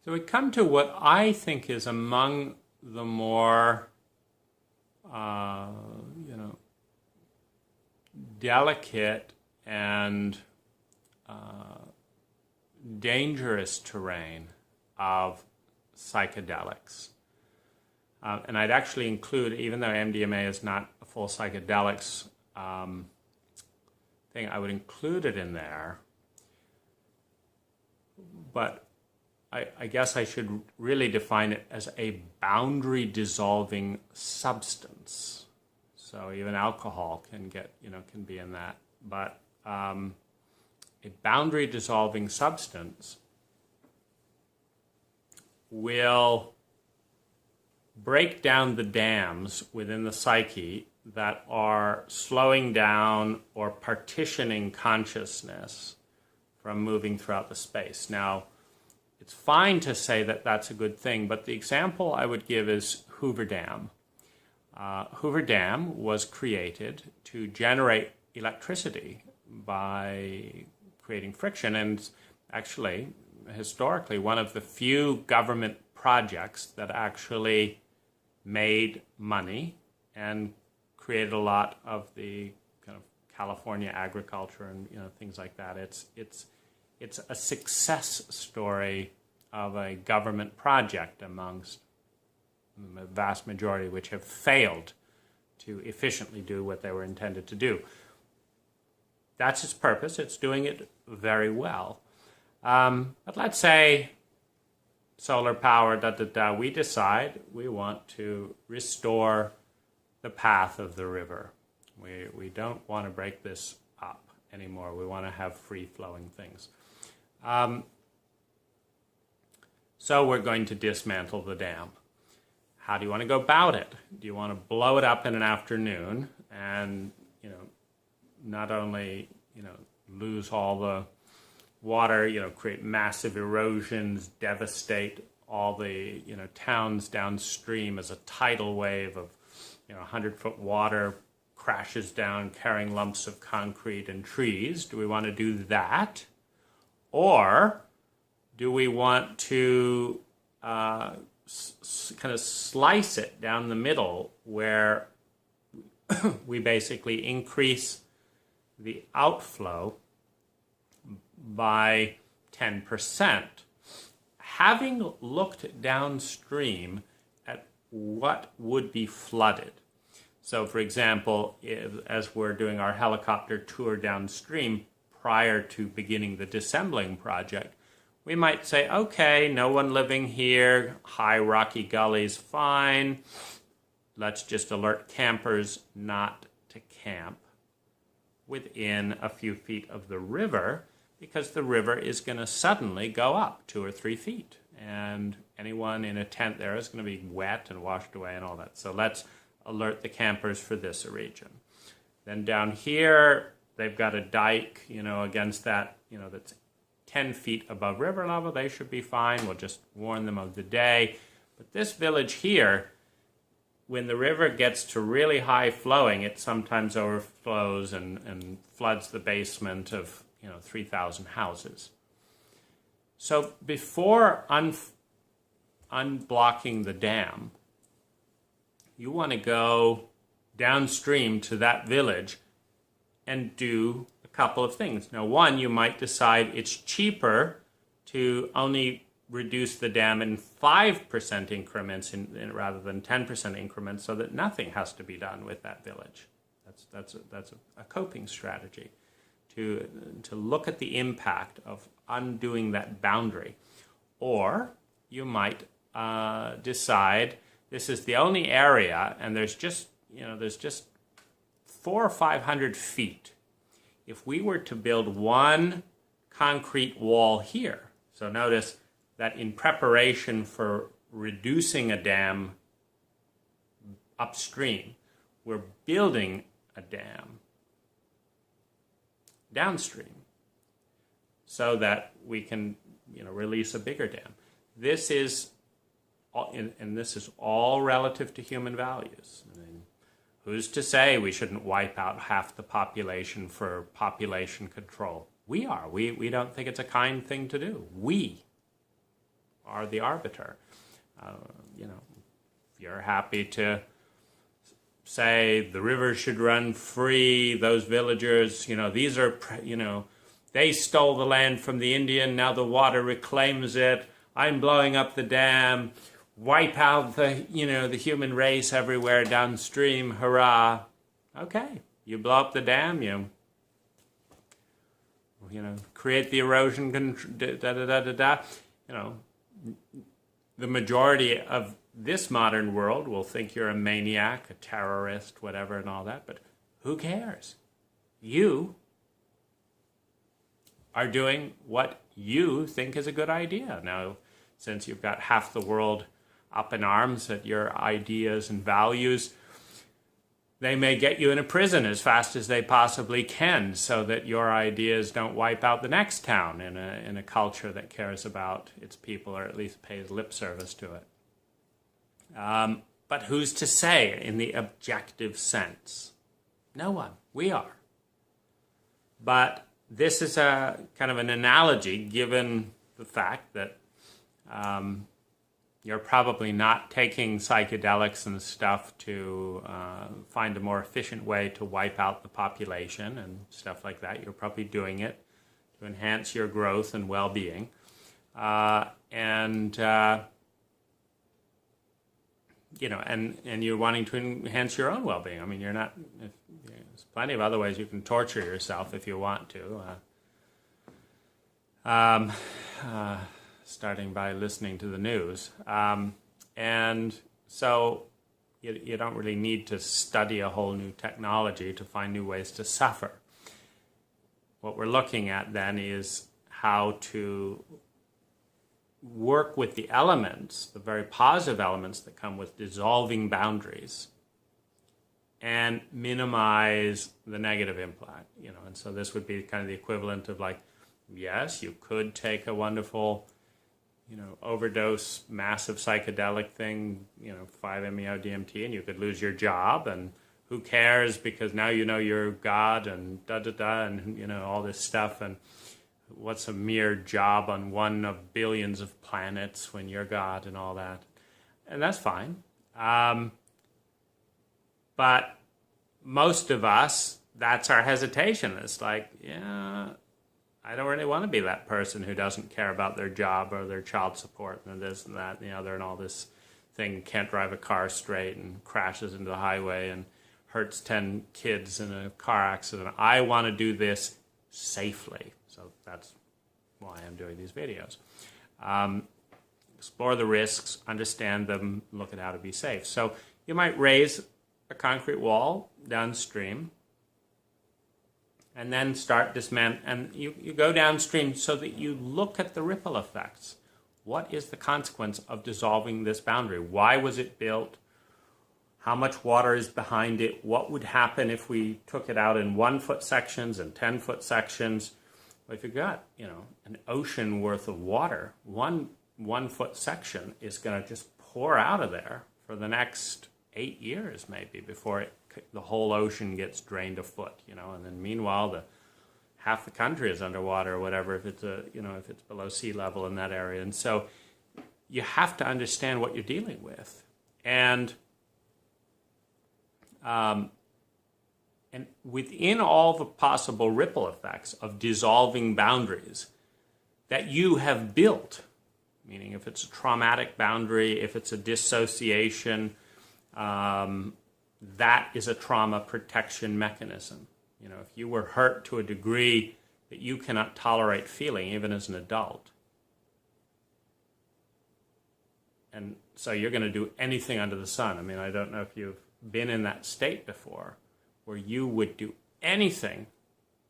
So we come to what I think is among the more, delicate and dangerous terrain of psychedelics. And I'd actually include, even though MDMA is not a full psychedelics thing, I would include it in there. But I guess I should really define it as a boundary-dissolving substance. So even alcohol can be in that. But a boundary-dissolving substance will break down the dams within the psyche that are slowing down or partitioning consciousness from moving throughout the space. Now, it's fine to say that that's a good thing, but the example I would give is Hoover Dam. Hoover Dam was created to generate electricity by creating friction, and actually, historically, one of the few government projects that actually made money and created a lot of the kind of California agriculture and things like that. It's a success story of a government project amongst the vast majority which have failed to efficiently do what they were intended to do. That's its purpose. It's doing it very well. But let's say solar power, we decide we want to restore the path of the river. We don't want to break this up anymore. We want to have free-flowing things. So we're going to dismantle the dam. How do you want to go about it? Do you want to blow it up in an afternoon and, not only, lose all the water, create massive erosions, devastate all the, towns downstream as a tidal wave of, 100-foot water crashes down carrying lumps of concrete and trees? Do we want to do that? Or do we want to kind of slice it down the middle where we basically increase the outflow by 10%? Having looked downstream at what would be flooded. So, for example, as we're doing our helicopter tour downstream prior to beginning the dissembling project, we might say, okay, no one living here, high rocky gullies, fine. Let's just alert campers not to camp within a few feet of the river, because the river is going to suddenly go up 2 or 3 feet. And anyone in a tent there is going to be wet and washed away and all that. So let's alert the campers for this region. Then down here, they've got a dike, against that, that's 10 feet above river level. They should be fine. We'll just warn them of the day. But this village here, when the river gets to really high flowing, it sometimes overflows and floods the basement of 3,000 houses. So before unblocking the dam, you want to go downstream to that village and do a couple of things. Now, one, you might decide it's cheaper to only reduce the dam in 5% increments rather than 10% increments, so that nothing has to be done with that village. That's a coping strategy to look at the impact of undoing that boundary. Or you might decide this is the only area, and there's just 400 or 500 feet. If we were to build one concrete wall here, so notice that in preparation for reducing a dam upstream, we're building a dam downstream so that we can release a bigger dam. This is all relative to human values. I mean, who's to say we shouldn't wipe out half the population for population control? We are. We don't think it's a kind thing to do. We are the arbiter. You know, if you're happy to say the river should run free, those villagers, you know, these are, you know, they stole the land from the Indian, now the water reclaims it, I'm blowing up the dam, wipe out the, you know, the human race everywhere downstream, hurrah. Okay, you blow up the dam, you know, create the erosion, you know, the majority of this modern world will think you're a maniac, a terrorist, whatever, and all that, but who cares? You are doing what you think is a good idea. Now, since you've got half the world up in arms at your ideas and values, they may get you in a prison as fast as they possibly can so that your ideas don't wipe out the next town in a culture that cares about its people, or at least pays lip service to it. But who's to say in the objective sense? No one. We are. But this is a kind of an analogy given the fact that you're probably not taking psychedelics and stuff to find a more efficient way to wipe out the population and stuff like that. You're probably doing it to enhance your growth and well-being. You know, and you're wanting to enhance your own well-being. I mean, you're not, there's plenty of other ways you can torture yourself if you want to. Starting by listening to the news. And so you don't really need to study a whole new technology to find new ways to suffer. What we're looking at then is how to work with the elements, the very positive elements that come with dissolving boundaries, and minimize the negative impact, you know. And so this would be kind of the equivalent of like, yes, you could take a wonderful, you know, overdose, massive psychedelic thing, you know, 5-MeO-DMT, and you could lose your job, and who cares, because now you know you're God, and da-da-da, and, you know, all this stuff, and what's a mere job on one of billions of planets when you're God and all that. And that's fine. But most of us, that's our hesitation. It's like, yeah, I don't really want to be that person who doesn't care about their job or their child support and this and that and the other and all this thing, can't drive a car straight and crashes into the highway and hurts 10 kids in a car accident. I want to do this safely. So that's why I'm doing these videos. Explore the risks, understand them, look at how to be safe. So you might raise a concrete wall downstream and then start dismantling. And you go downstream so that you look at the ripple effects. What is the consequence of dissolving this boundary? Why was it built? How much water is behind it? What would happen if we took it out in 1-foot sections and 10-foot sections? Well, if you've got, you know, an ocean worth of water, one 1-foot section is going to just pour out of there for the next 8 years maybe before the whole ocean gets drained a foot, you know. And then meanwhile, half the country is underwater or whatever if it's if it's below sea level in that area. And so you have to understand what you're dealing with. And within all the possible ripple effects of dissolving boundaries that you have built, meaning if it's a traumatic boundary, if it's a dissociation, that is a trauma protection mechanism. You know, if you were hurt to a degree that you cannot tolerate feeling, even as an adult, and so you're going to do anything under the sun. I mean, I don't know if you've been in that state before, where you would do anything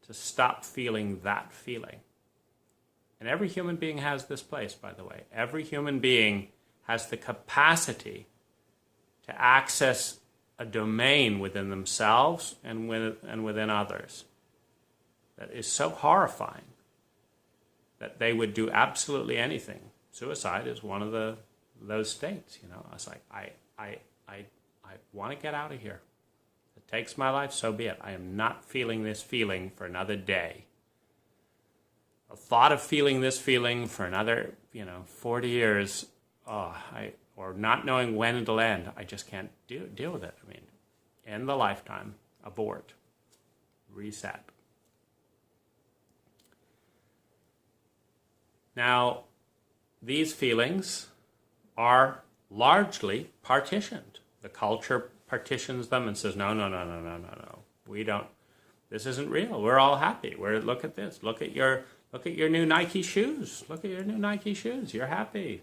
to stop feeling that feeling. And every human being has this place, by the way. Every human being has the capacity to access a domain within themselves and within others that is so horrifying that they would do absolutely anything. Suicide is one of those states, you know. I was like, I want to get out of here. If it takes my life, so be it. I am not feeling this feeling for another day. the thought of feeling this feeling for another, 40 years, or not knowing when it'll end, I just can't deal with it. I mean, end the lifetime, abort, reset. Now, these feelings are largely partitioned. The culture partitions them and says, no, we don't. This isn't real. We're all happy. Look at this. Look at your new Nike shoes. Look at your new Nike shoes. You're happy.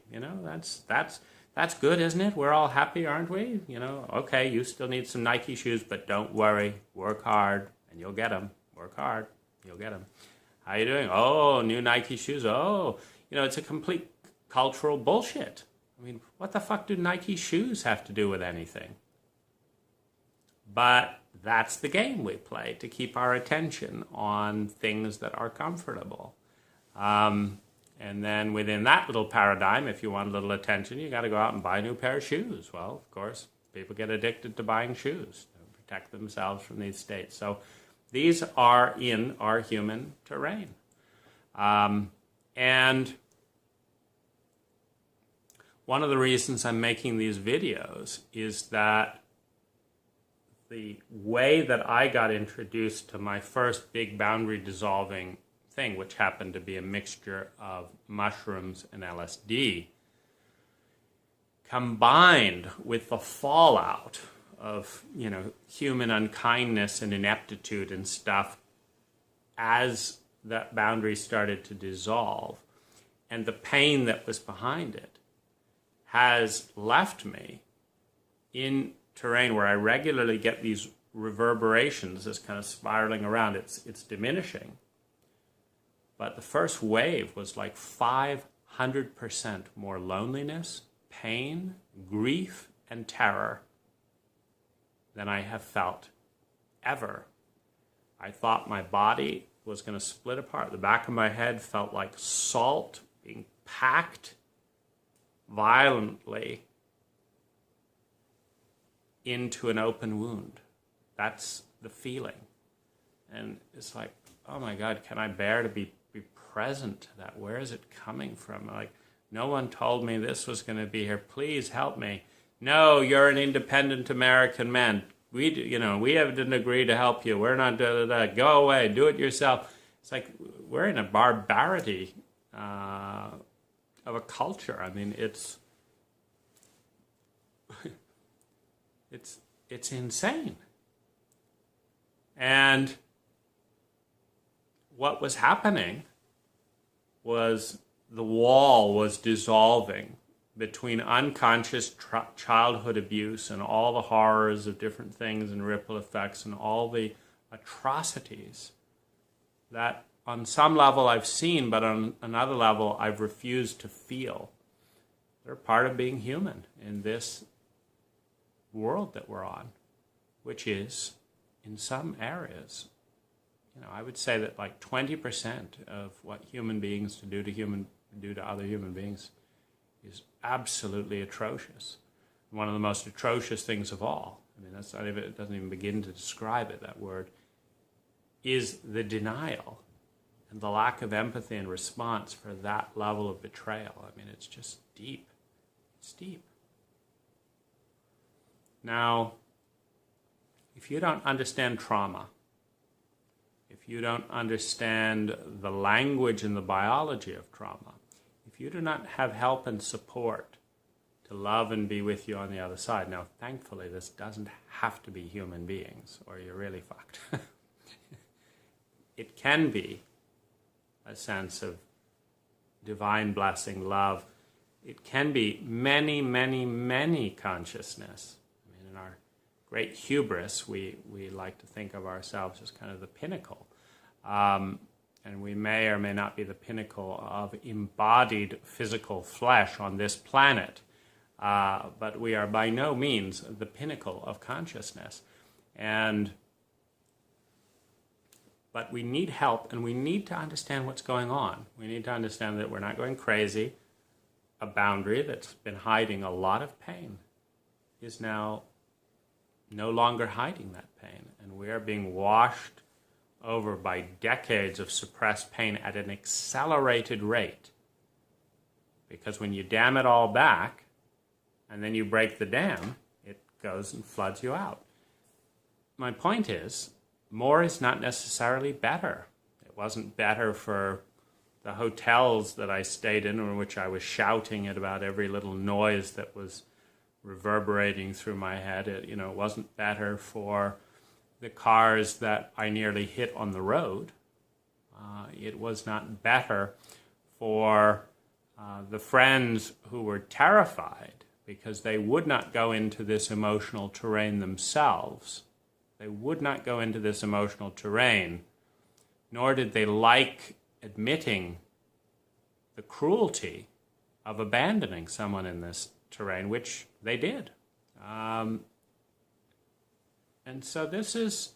That's good, isn't it? We're all happy, aren't we? Okay, you still need some Nike shoes, but don't worry. Work hard, and you'll get them. Work hard, you'll get them. How you doing? Oh, new Nike shoes. Oh, it's a complete cultural bullshit. I mean, what the fuck do Nike shoes have to do with anything? But that's the game we play to keep our attention on things that are comfortable. And then within that little paradigm, if you want a little attention, you got to go out and buy a new pair of shoes. Well, of course, people get addicted to buying shoes to protect themselves from these states. So these are in our human terrain. And one of the reasons I'm making these videos is that the way that I got introduced to my first big boundary dissolving thing, which happened to be a mixture of mushrooms and LSD, combined with the fallout of, human unkindness and ineptitude and stuff as that boundary started to dissolve, and the pain that was behind it, has left me in terrain where I regularly get these reverberations, this kind of spiraling around. It's diminishing. But the first wave was like 500% more loneliness, pain, grief, and terror than I have felt ever. I thought my body was going to split apart. The back of my head felt like salt being packed violently into an open wound. That's the feeling. And it's like, oh my God, can I bear to be present to that? Where is it coming from? Like, no one told me this was going to be here. Please help me. No, you're an independent American man. We didn't agree to help you. We're not Go away. Do it yourself. It's like we're in a barbarity of a culture. I mean, it's insane. And what was happening was the wall was dissolving between unconscious childhood abuse and all the horrors of different things and ripple effects and all the atrocities that on some level I've seen, but on another level I've refused to feel. They're part of being human in this world that we're on, which is, in some areas, I would say that like 20% of what human beings do to other human beings is absolutely atrocious. One of the most atrocious things of all, it doesn't even begin to describe it, that word, is the denial and the lack of empathy and response for that level of betrayal. I mean, it's just deep. It's deep. Now, if you don't understand trauma, if you don't understand the language and the biology of trauma, if you do not have help and support to love and be with you on the other side, now thankfully this doesn't have to be human beings or you're really fucked. It can be a sense of divine blessing, love. It can be many, many, many consciousness. In our great hubris, we like to think of ourselves as kind of the pinnacle. And we may or may not be the pinnacle of embodied physical flesh on this planet. But we are by no means the pinnacle of consciousness. But we need help, and we need to understand what's going on. We need to understand that we're not going crazy. A boundary that's been hiding a lot of pain is now no longer hiding that pain, and we are being washed over by decades of suppressed pain at an accelerated rate. Because when you dam it all back, and then you break the dam, it goes and floods you out. My point is, more is not necessarily better. It wasn't better for the hotels that I stayed in which I was shouting at about every little noise that was reverberating through my head. It wasn't better for the cars that I nearly hit on the road. It was not better for the friends who were terrified because they would not go into this emotional terrain themselves. They would not go into this emotional terrain, nor did they like admitting the cruelty of abandoning someone in this terrain, which they did. And so this is,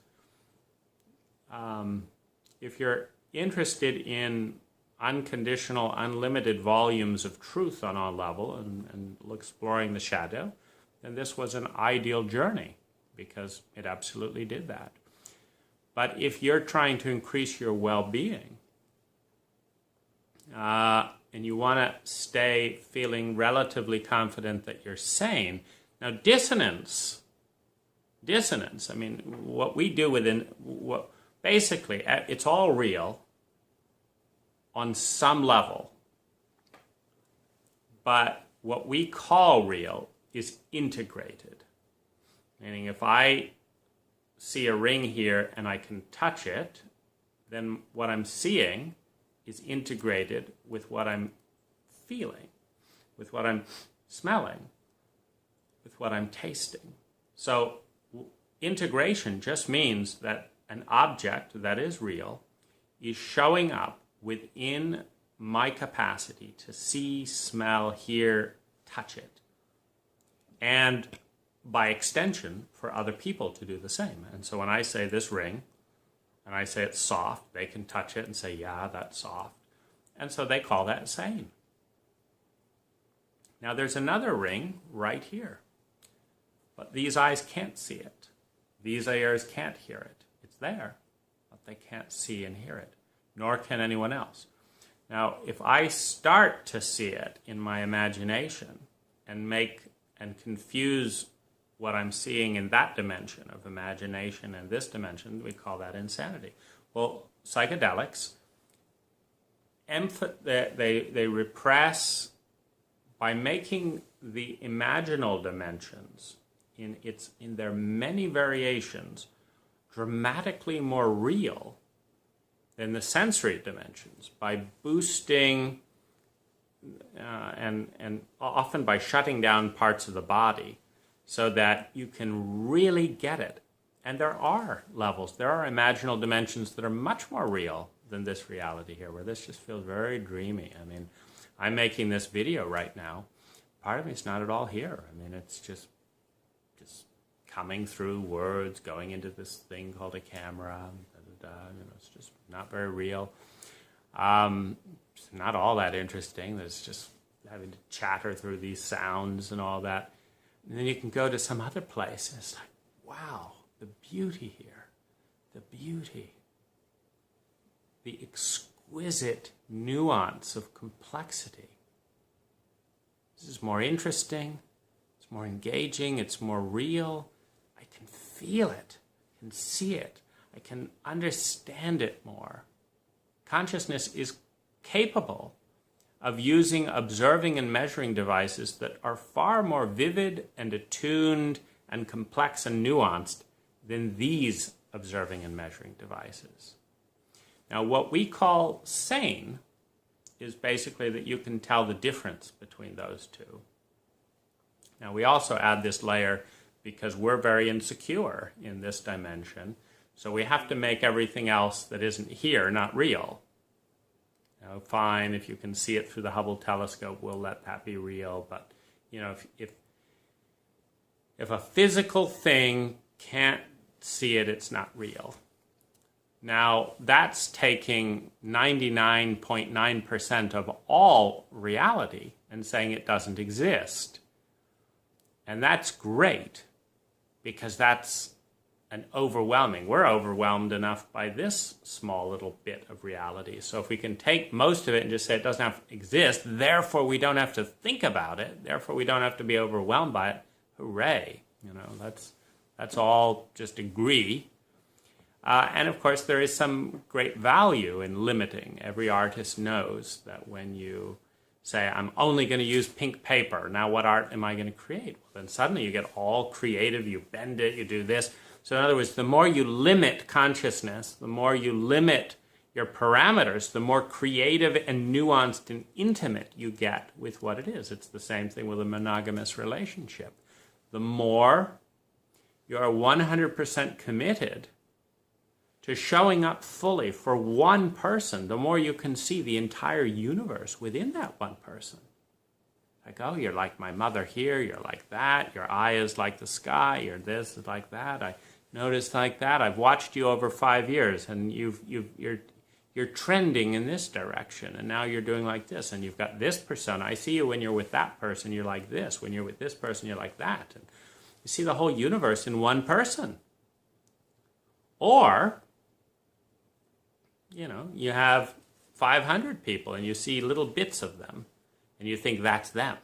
if you're interested in unconditional, unlimited volumes of truth on all level and exploring the shadow, then this was an ideal journey because it absolutely did that. But if you're trying to increase your well-being and you want to stay feeling relatively confident that you're sane, now dissonance, I mean, what we do basically, it's all real on some level. But what we call real is integrated. Meaning if I see a ring here and I can touch it, then what I'm seeing is integrated with what I'm feeling, with what I'm smelling, with what I'm tasting. So integration just means that an object that is real is showing up within my capacity to see, smell, hear, touch it. And by extension, for other people to do the same. And so when I say this ring, and I say it's soft, they can touch it and say, yeah, that's soft. And so they call that sane. Now there's another ring right here. But these eyes can't see it. These ears can't hear it. It's there, but they can't see and hear it, nor can anyone else. Now, if I start to see it in my imagination and confuse what I'm seeing in that dimension of imagination and this dimension, we call that insanity. Well, psychedelics, they repress by making the imaginal dimensions in their many variations dramatically more real than the sensory dimensions by boosting and often by shutting down parts of the body so that you can really get it. And there are levels, there are imaginal dimensions that are much more real than this reality here, where this just feels very dreamy. I mean, I'm making this video right now. Part of me is not at all here. I mean, it's just coming through words, going into this thing called a camera. It's just not very real. It's not all that interesting. There's just having to chatter through these sounds and all that. And then you can go to some other place, and it's like, wow, the beauty here, the beauty, the exquisite nuance of complexity. This is more interesting, it's more engaging, it's more real. I can feel it, I can see it, I can understand it more. Consciousness is capable of using observing and measuring devices that are far more vivid and attuned and complex and nuanced than these observing and measuring devices. Now, what we call sane is basically that you can tell the difference between those two. Now, we also add this layer because we're very insecure in this dimension, so we have to make everything else that isn't here not real. Now, fine, if you can see it through the Hubble telescope, we'll let that be real, but if a physical thing can't see it, it's not real. Now, that's taking 99.9% of all reality and saying it doesn't exist. And that's great, because that's an overwhelming. We're overwhelmed enough by this small little bit of reality. So if we can take most of it and just say it doesn't have to exist, therefore we don't have to think about it, therefore we don't have to be overwhelmed by it, hooray. That's all just agree. And of course there is some great value in limiting. Every artist knows that when you say, I'm only going to use pink paper, now what art am I going to create? Well, then suddenly you get all creative, you bend it, you do this. So in other words, the more you limit consciousness, the more you limit your parameters, the more creative and nuanced and intimate you get with what it is. It's the same thing with a monogamous relationship. The more you are 100% committed to showing up fully for one person, the more you can see the entire universe within that one person. Like, oh, you're like my mother here, you're like that, your eye is like the sky, you're this, is like that, I noticed like that, I've watched you over 5 years, and you're trending in this direction, and now you're doing like this, and you've got this persona. I see you when you're with that person, you're like this, when you're with this person, you're like that. And you see the whole universe in one person. Or, you have 500 people, and you see little bits of them, and you think that's them.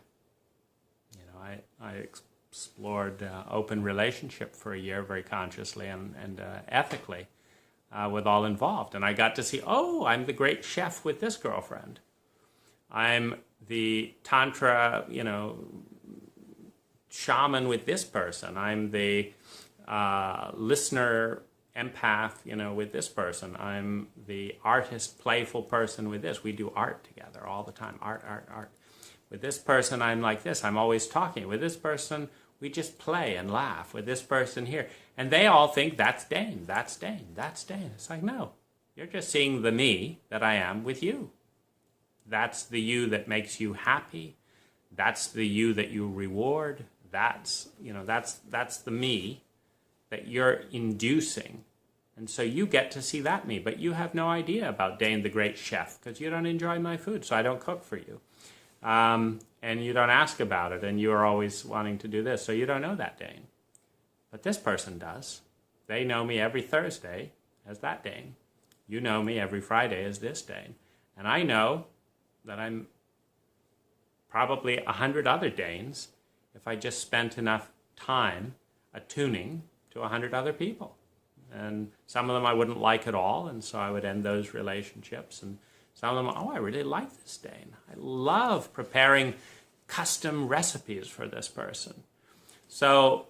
I explored open relationship for a year very consciously and ethically with all involved. And I got to see, oh, I'm the great chef with this girlfriend. I'm the Tantra, shaman with this person. I'm the listener empath, with this person. I'm the artist, playful person with this. We do art together all the time. Art. With this person, I'm like this. I'm always talking. With this person, we just play and laugh. With this person here. And they all think, that's Dane, that's Dane, that's Dane. It's like, no. You're just seeing the me that I am with you. That's the you that makes you happy. That's the you that you reward. That's the me that you're inducing. And so you get to see that me, but you have no idea about Dane the great chef because you don't enjoy my food, so I don't cook for you. And you don't ask about it, and you're always wanting to do this, so you don't know that Dane. But this person does. They know me every Thursday as that Dane. You know me every Friday as this Dane. And I know that I'm probably 100 other Danes if I just spent enough time attuning to 100 other people. And some of them I wouldn't like at all, and so I would end those relationships. And some of them, oh, I really like this Dane. I love preparing custom recipes for this person. So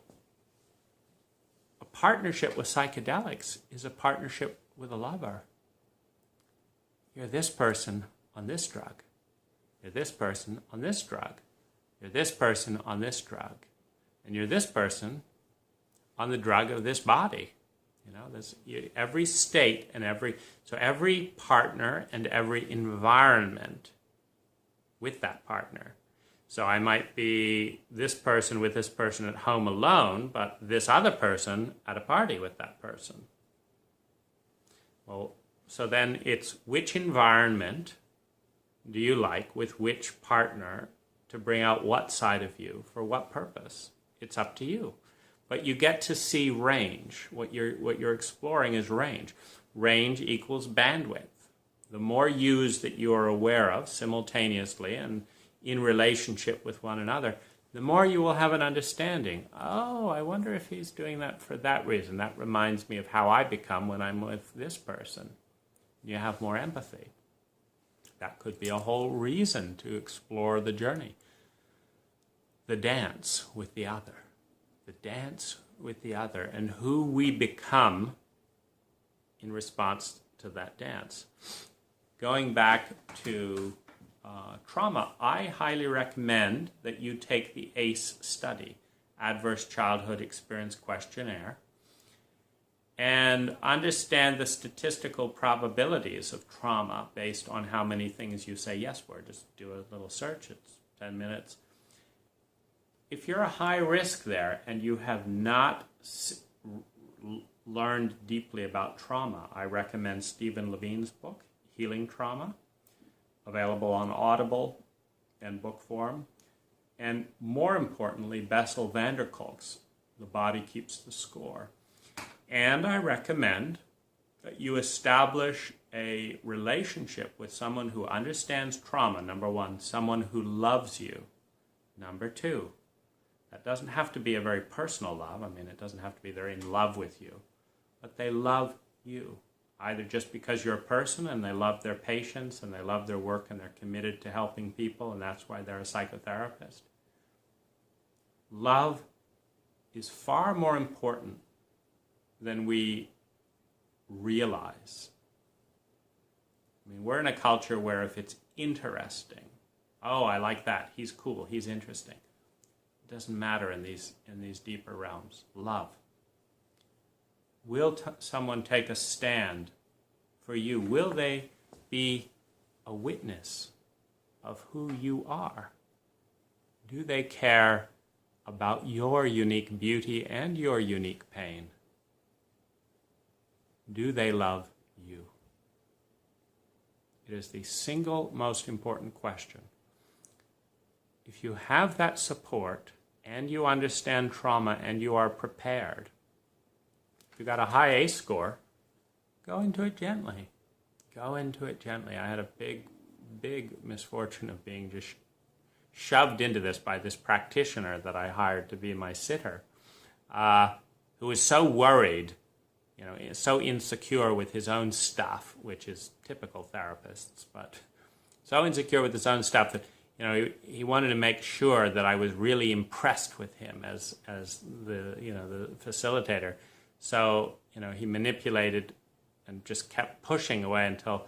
a partnership with psychedelics is a partnership with a lover. You're this person on this drug. You're this person on this drug. You're this person on this drug. And you're this person on the drug of this body. Every state and every partner and every environment with that partner. So I might be this person with this person at home alone, but this other person at a party with that person. Well, so then it's which environment do you like with which partner to bring out what side of you for what purpose? It's up to you. But you get to see range. What you're exploring is range. Range equals bandwidth. The more yous that you are aware of simultaneously and in relationship with one another, the more you will have an understanding. Oh, I wonder if he's doing that for that reason. That reminds me of how I become when I'm with this person. You have more empathy. That could be a whole reason to explore the journey. The dance with the other. The dance with the other, and who we become in response to that dance. Going back to trauma, I highly recommend that you take the ACE study, Adverse Childhood Experience Questionnaire, and understand the statistical probabilities of trauma based on how many things you say yes for. Just do a little search, it's 10 minutes. If you're a high risk there and you have not learned deeply about trauma, I recommend Stephen Levine's book, Healing Trauma, available on Audible and book form. And more importantly, Bessel van der Kolk's The Body Keeps the Score. And I recommend that you establish a relationship with someone who understands trauma, number one, someone who loves you, number two. That doesn't have to be a very personal love. I mean, it doesn't have to be they're in love with you, but they love you, either just because you're a person and they love their patients and they love their work and they're committed to helping people and that's why they're a psychotherapist. Love is far more important than we realize. I mean, we're in a culture where if it's interesting, oh, I like that, he's cool, he's interesting. It doesn't matter in these deeper realms. Love. Will someone take a stand for you? Will they be a witness of who you are? Do they care about your unique beauty and your unique pain? Do they love you? It is the single most important question. If you have that support and you understand trauma and you are prepared, if you got a high ACE score, go into it gently. Go into it gently. I had a big misfortune of being just shoved into this by this practitioner that I hired to be my sitter, who was so worried, so insecure with his own stuff, which is typical therapists, but so insecure with his own stuff that he wanted to make sure that I was really impressed with him as the the facilitator. So he manipulated and just kept pushing away until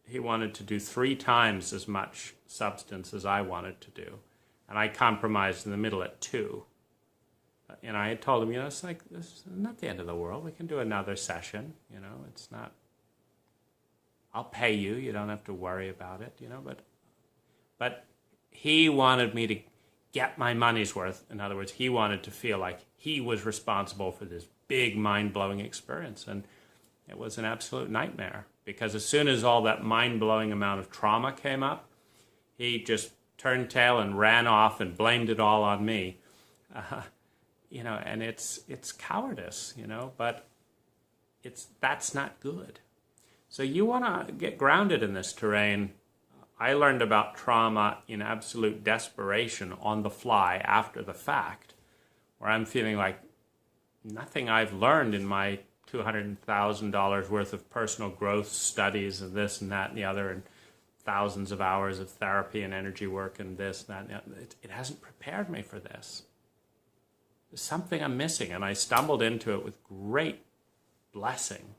he wanted to do 3 times as much substance as I wanted to do, and I compromised in the middle at 2. And I had told him, it's like, this is not the end of the world. We can do another session. It's not. I'll pay you. You don't have to worry about it. But he wanted me to get my money's worth. In other words, he wanted to feel like he was responsible for this big, mind-blowing experience, and it was an absolute nightmare. Because as soon as all that mind-blowing amount of trauma came up, he just turned tail and ran off and blamed it all on me. And it's cowardice, but that's not good. So you want to get grounded in this terrain. I learned about trauma in absolute desperation on the fly after the fact, where I'm feeling like nothing I've learned in my $200,000 worth of personal growth studies and this and that and the other and thousands of hours of therapy and energy work and this and that and the other. It hasn't prepared me for this. There's something I'm missing, and I stumbled into it with great blessing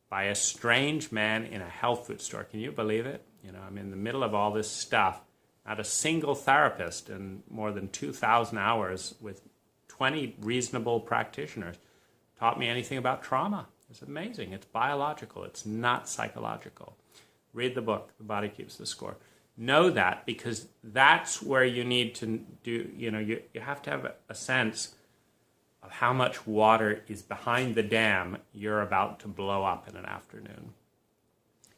by a strange man in a health food store. Can you believe it? I'm in the middle of all this stuff, not a single therapist in more than 2,000 hours with 20 reasonable practitioners taught me anything about trauma. It's amazing. It's biological. It's not psychological. Read the book, The Body Keeps the Score. Know that, because that's where you need to do, you have to have a sense of how much water is behind the dam you're about to blow up in an afternoon.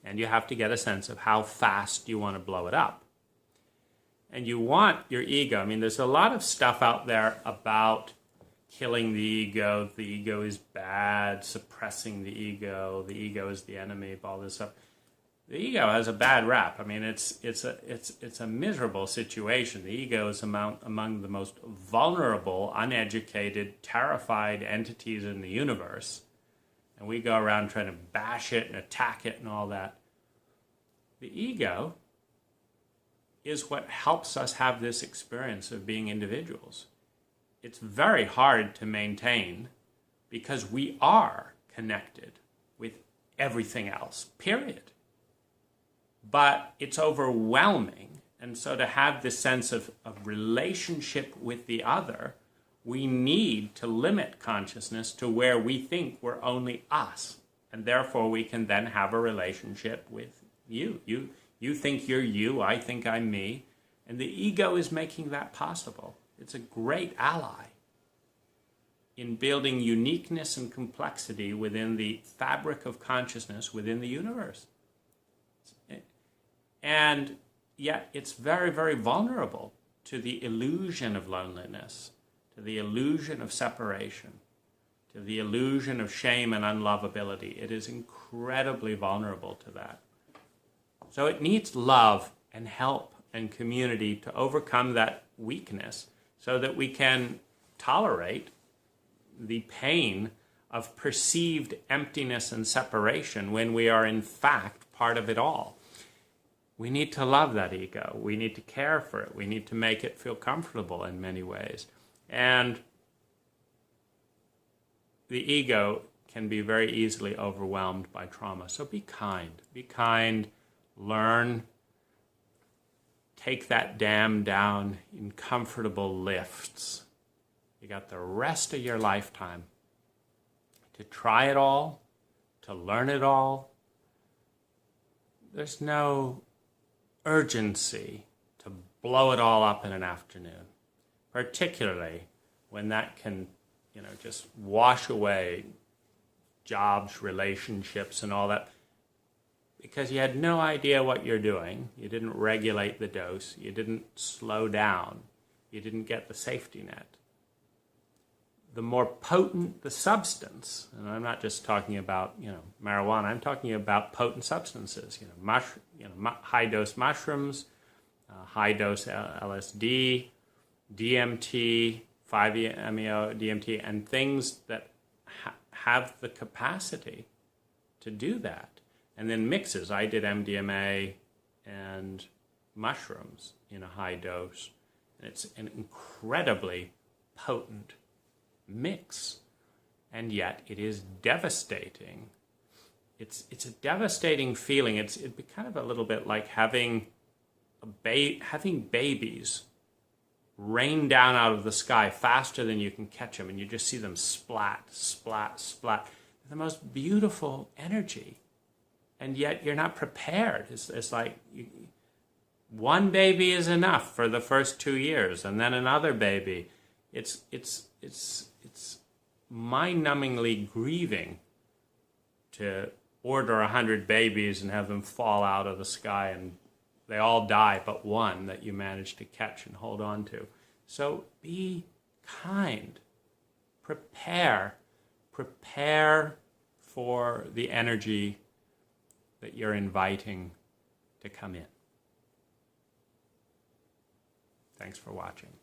And you have to get a sense of how fast you want to blow it up. And you want your ego. I mean, there's a lot of stuff out there about killing the ego is bad, suppressing the ego is the enemy, all this stuff. The ego has a bad rap. I mean, it's a miserable situation. The ego is among the most vulnerable, uneducated, terrified entities in the universe. And we go around trying to bash it and attack it and all that. The ego is what helps us have this experience of being individuals. It's very hard to maintain because we are connected with everything else, period. But it's overwhelming. And so to have this sense of relationship with the other, we need to limit consciousness to where we think we're only us. And therefore we can then have a relationship with you. You think you're you, I think I'm me. And the ego is making that possible. It's a great ally in building uniqueness and complexity within the fabric of consciousness within the universe. And yet it's very, very vulnerable to the illusion of loneliness, to the illusion of separation, to the illusion of shame and unlovability. It is incredibly vulnerable to that. So it needs love and help and community to overcome that weakness so that we can tolerate the pain of perceived emptiness and separation when we are in fact part of it all. We need to love that ego. We need to care for it. We need to make it feel comfortable in many ways. And the ego can be very easily overwhelmed by trauma. So be kind. Be kind. Learn. Take that dam down in comfortable lifts. You got the rest of your lifetime to try it all, to learn it all. There's no urgency to blow it all up in an afternoon, particularly when that can, just wash away jobs, relationships, and all that, because you had no idea what you're doing. You didn't regulate the dose. You didn't slow down. You didn't get the safety net. The more potent the substance, and I'm not just talking about marijuana. I'm talking about potent substances. High dose mushrooms, high dose LSD, DMT, 5-MeO DMT, and things that have the capacity to do that. And then mixes. I did MDMA and mushrooms in a high dose. And it's an incredibly potent mix. And yet it is devastating. It's a devastating feeling. It'd be kind of a little bit like having babies rain down out of the sky faster than you can catch them, and you just see them splat, splat, splat. The most beautiful energy. And yet you're not prepared. It's like one baby is enough for the first 2 years, and then another baby. It's mind-numbingly grieving to order 100 babies and have them fall out of the sky, and they all die but one that you managed to catch and hold on to. So be kind. Prepare for the energy that you're inviting to come in. Thanks for watching.